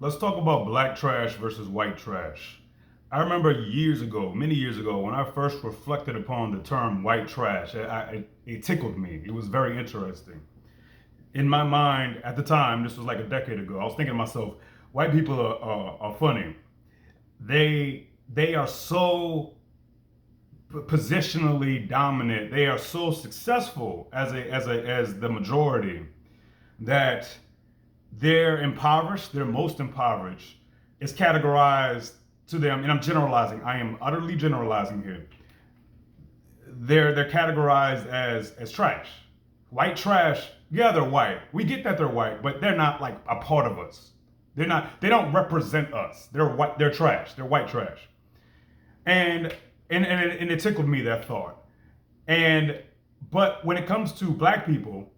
Let's talk about black trash versus white trash. I remember years ago, many years ago, when I first reflected upon the term white trash, it tickled me. It was very interesting. In my mind, at the time, this was like a decade ago, I was thinking to myself, white people are funny. They are so positionally dominant. They are so successful as the majority that they're impoverished, they're most impoverished, is categorized to them, and I'm generalizing, I am utterly generalizing here. They're categorized as trash. White trash, yeah, they're white. We get that they're white, but they're not like a part of us. They don't represent us. They're white, they're trash. They're white trash. And and it tickled me, that thought. And but when it comes to black people,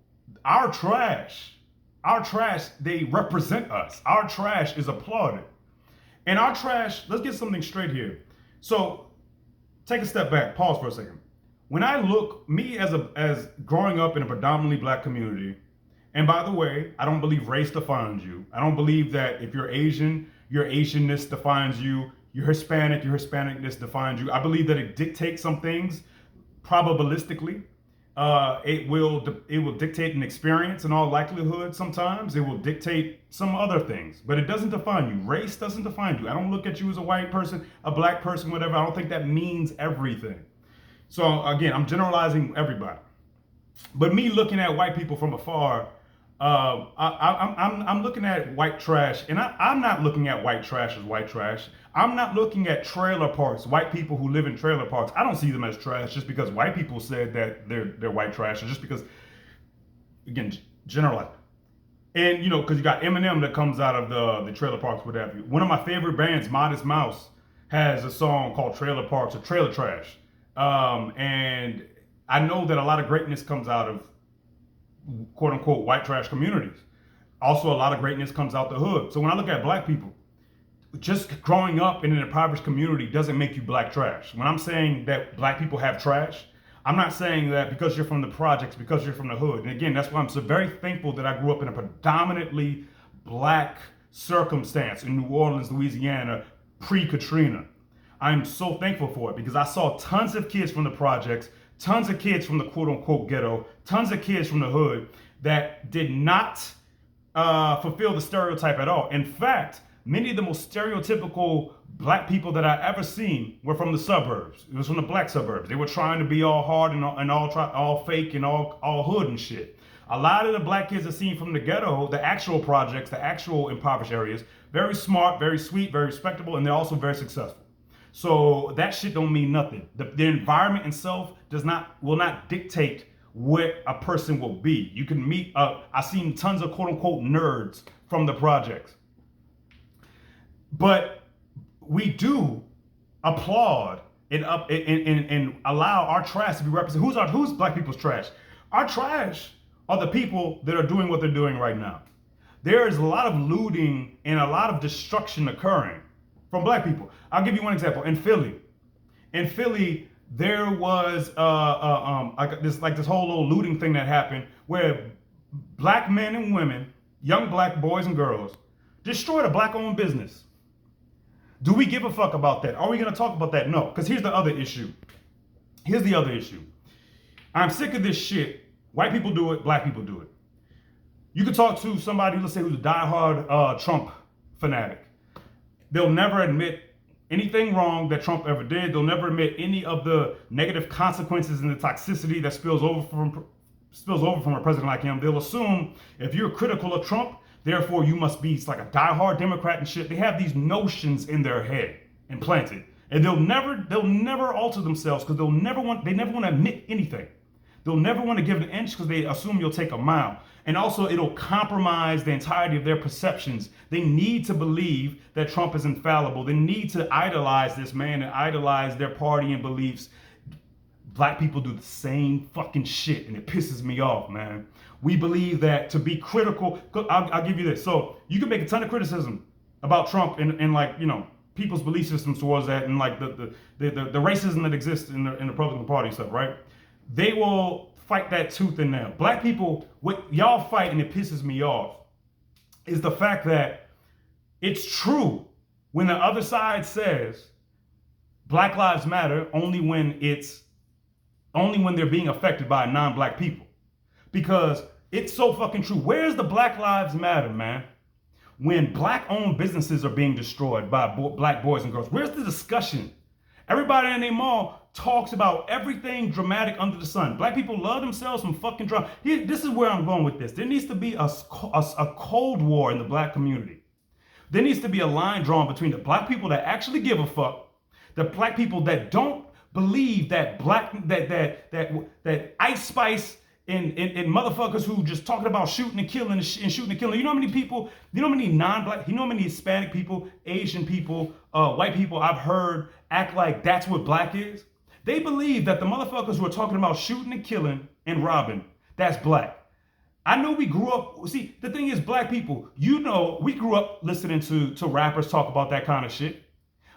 our trash, our trash, they represent us. Our trash is applauded. And our trash, let's get something straight here. So take a step back, pause for a second. When I look, me as growing up in a predominantly black community, and by the way, I don't believe race defines you. I don't believe that if you're Asian, your Asianness defines you. You're Hispanic, your Hispanicness defines you. I believe that it dictates some things probabilistically. It will dictate an experience in all likelihood. Sometimes it will dictate some other things, but it doesn't define you. Race doesn't define you. I don't look at you as a white person, a black person, whatever. I don't think that means everything. So again, I'm generalizing everybody. But me looking at white people from afar, I'm looking at white trash, and I'm not looking at white trash as white trash. I'm not looking at trailer parks, white people who live in trailer parks. I don't see them as trash just because white people said that they're white trash, or just because, again, generalize. And because you got Eminem that comes out of the trailer parks, what have you. One of my favorite bands, Modest Mouse, has a song called Trailer Parks or Trailer Trash. And I know that a lot of greatness comes out of quote unquote white trash communities. Also, a lot of greatness comes out the hood. So when I look at black people, just growing up in an impoverished community doesn't make you black trash. When I'm saying that black people have trash, I'm not saying that because you're from the projects, because you're from the hood. And again, that's why I'm so very thankful that I grew up in a predominantly black circumstance in New Orleans, Louisiana, pre-Katrina. I'm so thankful for it because I saw tons of kids from the projects, tons of kids from the quote unquote ghetto, tons of kids from the hood that did not fulfill the stereotype at all. In fact, many of the most stereotypical black people that I ever seen were from the suburbs. It was from the black suburbs. They were trying to be all hard and all fake and all hood and shit. A lot of the black kids are seen from the ghetto, the actual projects, the actual impoverished areas, very smart, very sweet, very respectable, and they're also very successful. So that shit don't mean nothing. The environment itself will not dictate what a person will be. You can meet I've seen tons of quote unquote nerds from the projects. But we do applaud and allow our trash to be represented. Who's black people's trash? Our trash are the people that are doing what they're doing right now. There is a lot of looting and a lot of destruction occurring from black people. I'll give you one example. In Philly, there was this whole little looting thing that happened where black men and women, young black boys and girls, destroyed a black-owned business. Do we give a fuck about that? Are we gonna talk about that? No, because here's the other issue. I'm sick of this shit. White people do it, black people do it. You could talk to somebody, let's say, who's a diehard Trump fanatic. They'll never admit anything wrong that Trump ever did. They'll never admit any of the negative consequences and the toxicity that spills over from a president like him. They'll assume if you're critical of Trump, therefore you must be like a diehard Democrat and shit. They have these notions in their head implanted, and they'll never alter themselves because they never want to admit anything. They'll never want to give an inch because they assume you'll take a mile. And also, it'll compromise the entirety of their perceptions. They need to believe that Trump is infallible. They need to idolize this man and idolize their party and beliefs. Black people do the same fucking shit, and it pisses me off, man. We believe that to be critical, I'll give you this. So you can make a ton of criticism about Trump and like, people's belief systems towards that, and like the racism that exists in the Republican Party and stuff, right? They will fight that tooth and nail. Black people, what y'all fight, and it pisses me off, is the fact that It's true when the other side says Black Lives Matter only when they're being affected by non-black people. Because it's so fucking true. Where's the Black Lives Matter, man? When black-owned businesses are being destroyed by black boys and girls, where's the discussion? Everybody in their mall talks about everything dramatic under the sun. Black people love themselves some fucking drama. This is where I'm going with this. There needs to be a cold war in the black community. There needs to be a line drawn between the black people that actually give a fuck, the black people that don't believe that that Ice Spice and motherfuckers who just talking about shooting and killing and shooting and killing. You know how many people, you know how many non-black, you know how many Hispanic people, Asian people, white people I've heard act like that's what black is? They believe that the motherfuckers who are talking about shooting and killing and robbing, that's black. I know we grew up, see, the thing is, black people, you know, we grew up listening to rappers talk about that kind of shit.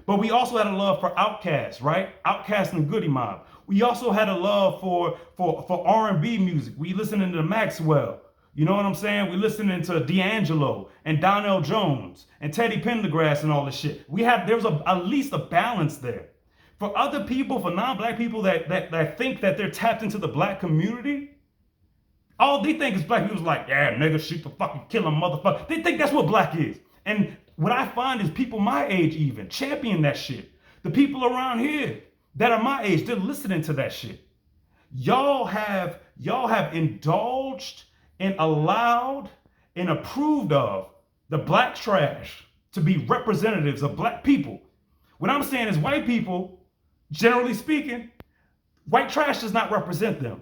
But we also had a love for Outkast, right? Outkast and Goody Mob. We also had a love for R&B music. We listening to Maxwell. You know what I'm saying? We listening to D'Angelo and Donnell Jones and Teddy Pendergrass and all this shit. There was at least a balance there. For other people, for non-black people that think that they're tapped into the black community, all they think is black people's like, yeah, nigga, shoot the fucking killing motherfucker. They think that's what black is. And what I find is people my age even champion that shit. The people around here that are my age, they're listening to that shit. Y'all have indulged and allowed and approved of the black trash to be representatives of black people. What I'm saying is white people, generally speaking, white trash does not represent them.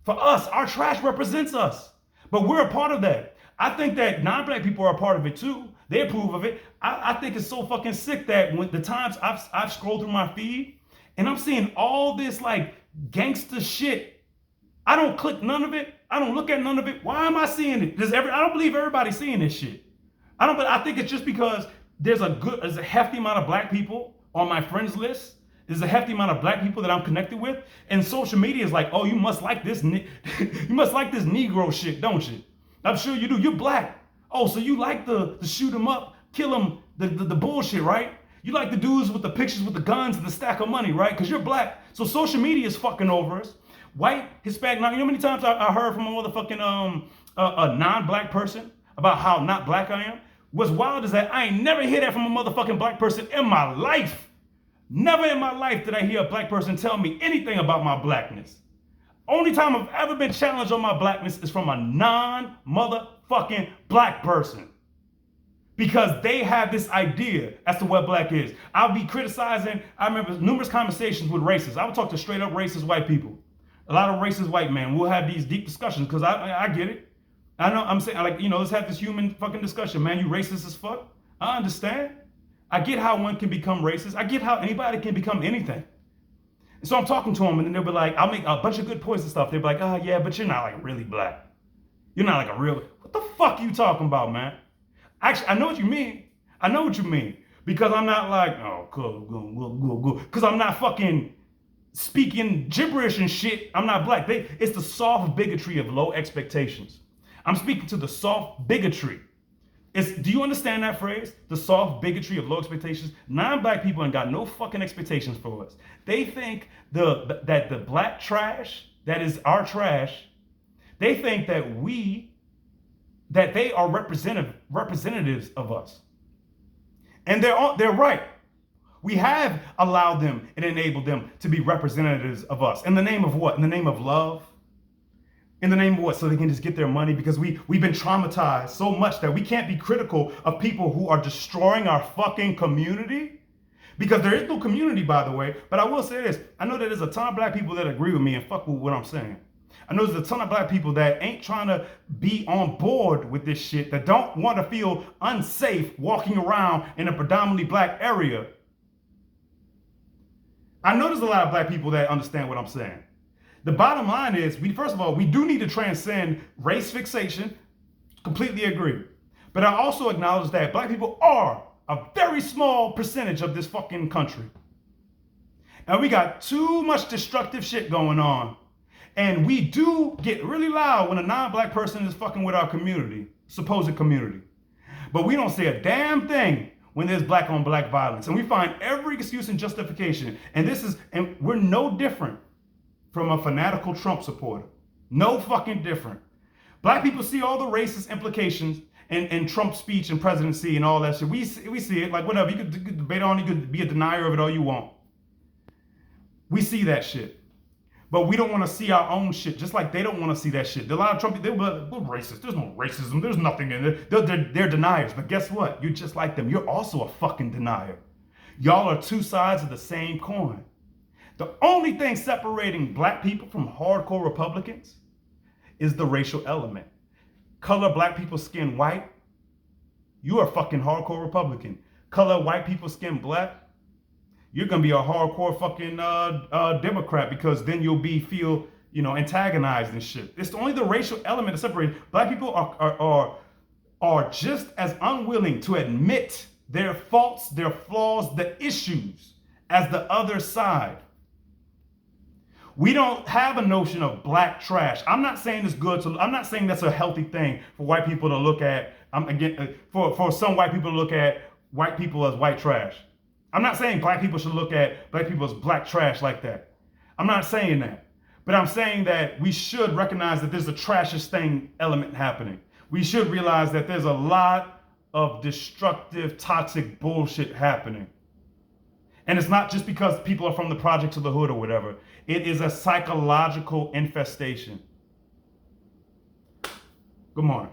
For us, our trash represents us, but we're a part of that. I think that non-black people are a part of it too. They approve of it. I think it's so fucking sick that when the times I've scrolled through my feed and I'm seeing all this like gangster shit, I don't click none of it. I don't look at none of it. Why am I seeing it? I don't believe everybody's seeing this shit. I think it's just because there's a hefty amount of black people on my friends list. There's a hefty amount of black people that I'm connected with, and social media is like, oh, you must like this, you must like this Negro shit, don't you? I'm sure you do. You're black. Oh, so you like the shoot 'em up, kill 'em, the bullshit, right? You like the dudes with the pictures with the guns and the stack of money, right? Because you're black. So social media is fucking over us. White, Hispanic, you know how many times I heard from a motherfucking a non-black person about how not black I am? What's wild is that I ain't never hear that from a motherfucking black person in my life. Never in my life did I hear a black person tell me anything about my blackness. Only time I've ever been challenged on my blackness is from a non-motherfucking black person. Because they have this idea as to what black is. I'll be criticizing, I remember numerous conversations with racists. I would talk to straight up racist white people. A lot of racist white men. We'll have these deep discussions because I get it. I know, I'm saying, like, let's have this human fucking discussion. Man, you racist as fuck. I understand. I get how one can become racist. I get how anybody can become anything. And so I'm talking to them and then they'll be like, I'll make a bunch of good points and stuff. They'll be like, oh yeah, but you're not like really black. You're not like a real, what the fuck are you talking about, man? Actually, I know what you mean. I know what you mean. Because I'm not like, oh, go. Because I'm not fucking speaking gibberish and shit. I'm not black. It's the soft bigotry of low expectations. I'm speaking to the soft bigotry. Do you understand that phrase? The soft bigotry of low expectations? Non-black people ain't got no fucking expectations for us. They think that the black trash, that is our trash, they think that they are representatives of us. And they're right. We have allowed them and enabled them to be representatives of us. In the name of what? In the name of love? In the name of what? So they can just get their money? Because we've been traumatized so much that we can't be critical of people who are destroying our fucking community. Because there is no community, by the way. But I will say this. I know that there's a ton of black people that agree with me and fuck with what I'm saying. I know there's a ton of black people that ain't trying to be on board with this shit, that don't want to feel unsafe walking around in a predominantly black area. I know there's a lot of black people that understand what I'm saying. The bottom line is, first of all, we do need to transcend race fixation. Completely agree. But I also acknowledge that black people are a very small percentage of this fucking country. And we got too much destructive shit going on. And we do get really loud when a non-black person is fucking with our community, supposed community. But we don't say a damn thing when there's black on black violence. And we find every excuse and justification. And we're no different from a fanatical Trump supporter. No fucking different. Black people see all the racist implications in Trump's speech and presidency and all that shit. We see it, like whatever. You could debate on, you could be a denier of it all you want. We see that shit. But we don't want to see our own shit, just like they don't want to see that shit. A lot of Trump, they're racist. There's no racism. There's nothing in it. They're deniers. But guess what? You're just like them. You're also a fucking denier. Y'all are two sides of the same coin. The only thing separating black people from hardcore Republicans is the racial element. Color black people's skin white, you are a fucking hardcore Republican. Color white people's skin black, you're gonna be a hardcore fucking Democrat, because then you'll feel antagonized and shit. It's only the racial element that separates. Black people are just as unwilling to admit their faults, their flaws, the issues as the other side. We don't have a notion of black trash. I'm not saying it's good I'm not saying that's a healthy thing for white people to look at. For some white people to look at white people as white trash. I'm not saying black people should look at black people as black trash like that. I'm not saying that. But I'm saying that we should recognize that there's a trashiest thing element happening. We should realize that there's a lot of destructive, toxic bullshit happening. And it's not just because people are from the projects of the hood or whatever. It is a psychological infestation. Good morning.